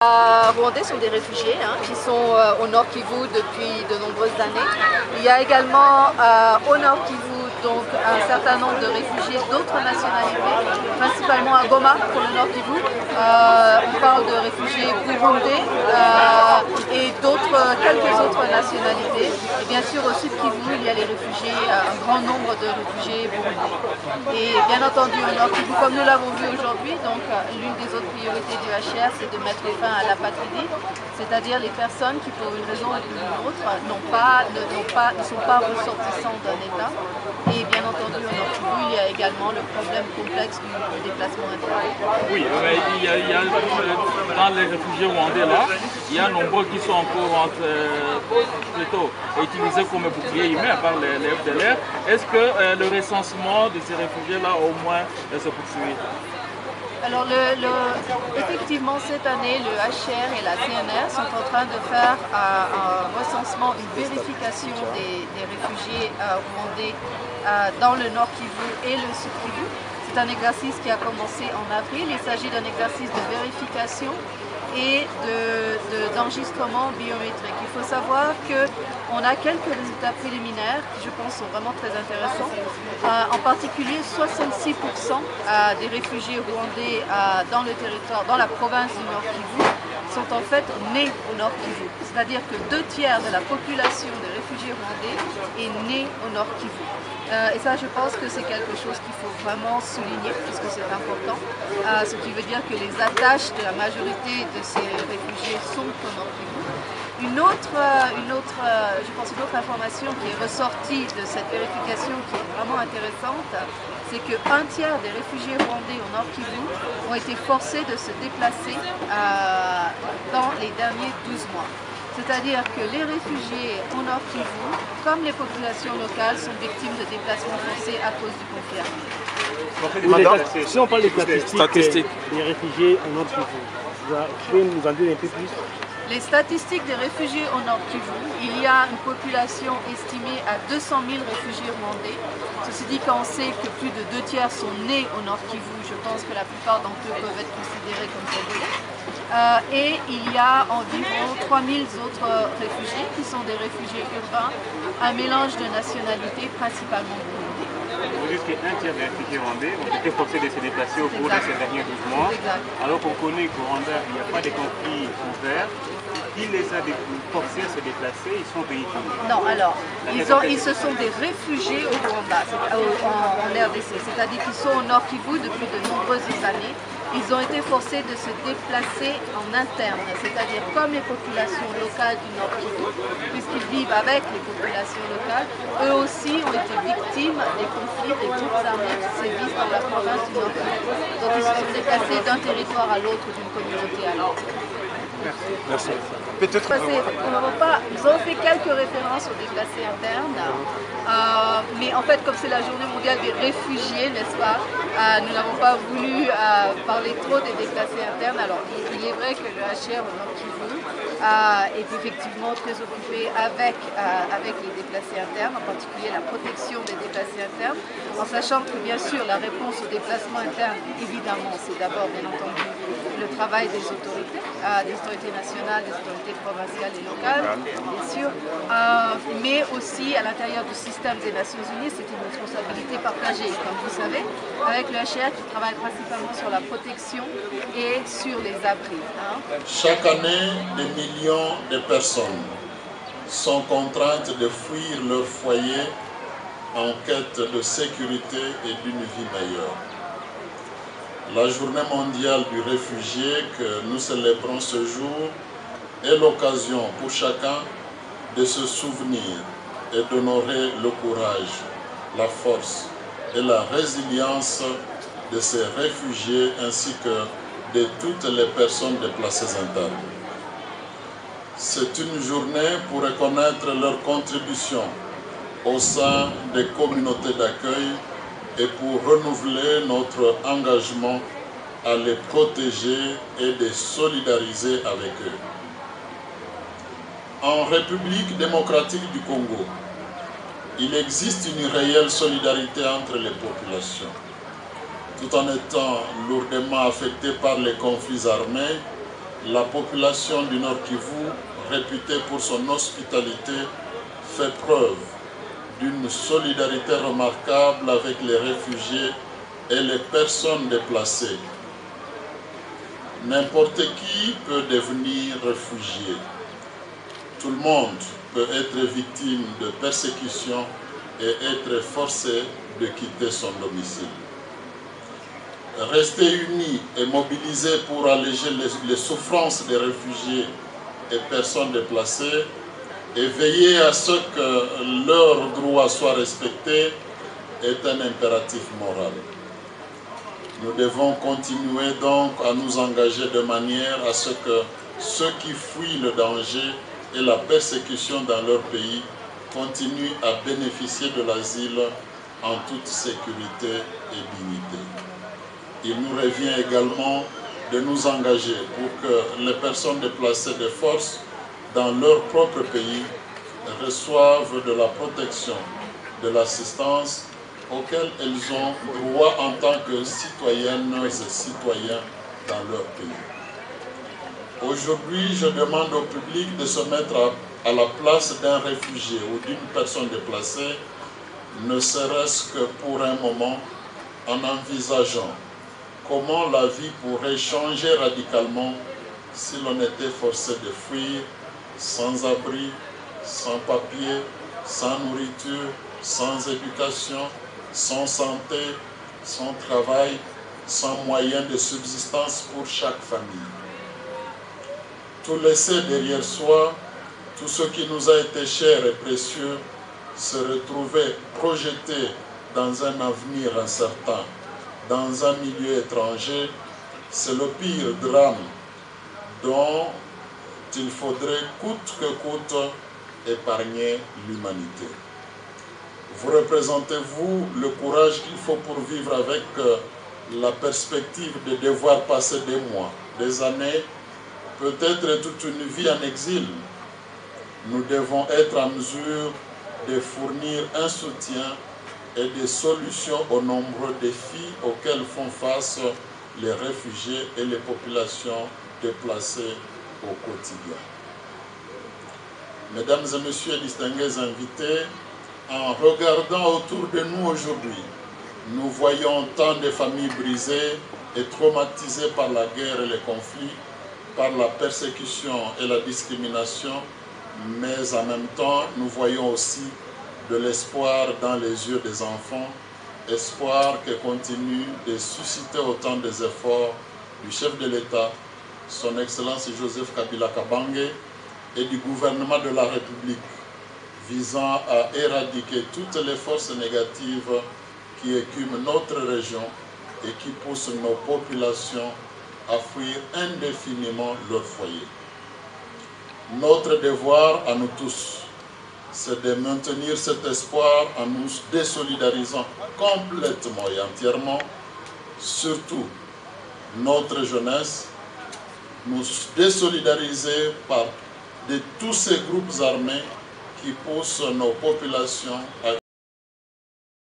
Rwandais sont des réfugiés qui sont au Nord Kivu depuis de nombreuses années. Il y a également au Nord Kivu donc un certain nombre de réfugiés d'autres nationalités, principalement à Goma pour le Nord Kivu. On parle de réfugiés burundais et quelques autres nationalités. Et bien sûr au Sud Kivu il y a les réfugiés, un grand nombre de réfugiés burundais. Et bien entendu au Nord Kivu, comme nous l'avons vu aujourd'hui, donc l'une des autres priorités du HCR c'est de mettre fin à l'apatridie, c'est-à-dire les personnes qui pour une raison ou une autre ne sont pas ressortissants d'un État. Et bien entendu au Nord Kivu il y a également le problème complexe du déplacement interne. Oui, il y a dans les réfugiés rwandais là, il y a nombreux qui sont encore plutôt utilisés comme bouclier humain par les FDLR. Est-ce que le recensement de ces réfugiés là au moins se poursuit? Alors effectivement cette année le HCR et la CNR sont en train de faire un recensement, une vérification des réfugiés rwandais dans le Nord Kivu et le Sud Kivu. C'est un exercice qui a commencé en avril. Il s'agit d'un exercice de vérification et d'enregistrement biométrique. Il faut savoir qu'on a quelques résultats préliminaires qui je pense sont vraiment très intéressants. En particulier 66% des réfugiés rwandais dans le territoire, dans la province du Nord Kivu sont en fait nés au Nord Kivu. C'est-à-dire que 2/3 de la population des réfugiés rwandais est née au Nord Kivu. Et ça, je pense que c'est quelque chose qu'il faut vraiment souligner, puisque c'est important. Ce qui veut dire que les attaches de la majorité de ces réfugiés sont au Nord Kivu. Une autre information qui est ressortie de cette vérification qui est vraiment intéressante, c'est qu'un tiers des réfugiés rwandais au Nord Kivu ont été forcés de se déplacer dans les derniers 12 mois. C'est-à-dire que les réfugiés au Nord Kivu, comme les populations locales, sont victimes de déplacements forcés à cause du conflit armé. Si on parle des statistiques des réfugiés au Nord Kivu, vous pouvez nous en dire un peu plus? Les statistiques des réfugiés au Nord Kivu, il y a une population estimée à 200 000 réfugiés rwandais. Ceci dit, quand on sait que plus de 2/3 sont nés au Nord Kivu, je pense que la plupart d'entre eux peuvent être considérés comme congolais. Et il y a environ 3000 autres réfugiés qui sont des réfugiés urbains, un mélange de nationalités principalement burundais. Vous dites qu'un tiers des réfugiés rwandais ont été forcés de se déplacer au cours de ces derniers 12 mois, alors qu'on connaît qu'au Rwanda, il n'y a pas de conflit ouvert. Qui les a forcés à se déplacer? Ils sont véhiculés. Non, alors, ils se sont des réfugiés au Rwanda, en RDC, c'est-à-dire qu'ils sont au Nord Kivu depuis de nombreuses années. Ils ont été forcés de se déplacer en interne, c'est-à-dire comme les populations locales du Nord Kivu, puisqu'ils vivent avec les populations locales, eux aussi ont été victimes des conflits des groupes armés qui sévissent dans la province du Nord Kivu. Donc ils se sont déplacés d'un territoire à l'autre, d'une communauté à l'autre. Merci. Nous avons fait quelques références aux déplacés internes, mais en fait, comme c'est la journée mondiale des réfugiés, n'est-ce pas, nous n'avons pas voulu parler trop des déplacés internes. Alors, il est vrai que le HCR au Nord Kivu est effectivement très occupé avec les déplacés internes, en particulier la protection des déplacés internes, en sachant que bien sûr la réponse aux déplacements internes, évidemment, c'est d'abord bien entendu le travail des autorités nationales, des autorités provinciales et locales, bien sûr, mais aussi à l'intérieur du système des Nations Unies, c'est une responsabilité partagée, comme vous savez, avec le HCR qui travaille principalement sur la protection et sur les abris. Chaque année, des millions de personnes sont contraintes de fuir leur foyer en quête de sécurité et d'une vie meilleure. La journée mondiale du réfugié que nous célébrons ce jour est l'occasion pour chacun de se souvenir et d'honorer le courage, la force et la résilience de ces réfugiés ainsi que de toutes les personnes déplacées internes. C'est une journée pour reconnaître leur contribution au sein des communautés d'accueil et pour renouveler notre engagement à les protéger et de solidariser avec eux. En République démocratique du Congo, il existe une réelle solidarité entre les populations. Tout en étant lourdement affectés par les conflits armés, La population du Nord Kivu, réputée pour son hospitalité, fait preuve d'une solidarité remarquable avec les réfugiés et les personnes déplacées. N'importe qui peut devenir réfugié. Tout le monde peut être victime de persécutions et être forcé de quitter son domicile. Rester unis et mobilisés pour alléger les souffrances des réfugiés et personnes déplacées et veiller à ce que leurs droits soient respectés est un impératif moral. Nous devons continuer donc à nous engager de manière à ce que ceux qui fuient le danger et la persécution dans leur pays continuent à bénéficier de l'asile en toute sécurité et dignité. Il nous revient également de nous engager pour que les personnes déplacées de force dans leur propre pays reçoivent de la protection, de l'assistance auxquelles elles ont droit en tant que citoyennes et citoyens dans leur pays. Aujourd'hui, je demande au public de se mettre à la place d'un réfugié ou d'une personne déplacée, ne serait-ce que pour un moment, en envisageant comment la vie pourrait changer radicalement si l'on était forcé de fuir sans abri, sans papier, sans nourriture, sans éducation, sans santé, sans travail, sans moyens de subsistance pour chaque famille. Tout laisser derrière soi, tout ce qui nous a été cher et précieux, se retrouver projeté dans un avenir incertain, dans un milieu étranger, c'est le pire drame dont il faudrait coûte que coûte épargner l'humanité. Vous représentez-vous le courage qu'il faut pour vivre avec la perspective de devoir passer des mois, des années, peut-être toute une vie en exil. Nous devons être en mesure de fournir un soutien et des solutions aux nombreux défis auxquels font face les réfugiés et les populations déplacées au quotidien. Mesdames et messieurs, distingués invités, en regardant autour de nous aujourd'hui, nous voyons tant de familles brisées et traumatisées par la guerre et les conflits, par la persécution et la discrimination, mais en même temps, nous voyons aussi de l'espoir dans les yeux des enfants, espoir que continue de susciter autant des efforts du chef de l'État, son Excellence Joseph Kabila Kabange, et du gouvernement de la République, visant à éradiquer toutes les forces négatives qui écument notre région et qui poussent nos populations à fuir indéfiniment leur foyer. Notre devoir à nous tous, c'est de maintenir cet espoir en nous désolidarisant complètement et entièrement, surtout notre jeunesse, nous désolidariser de tous ces groupes armés qui poussent nos populations à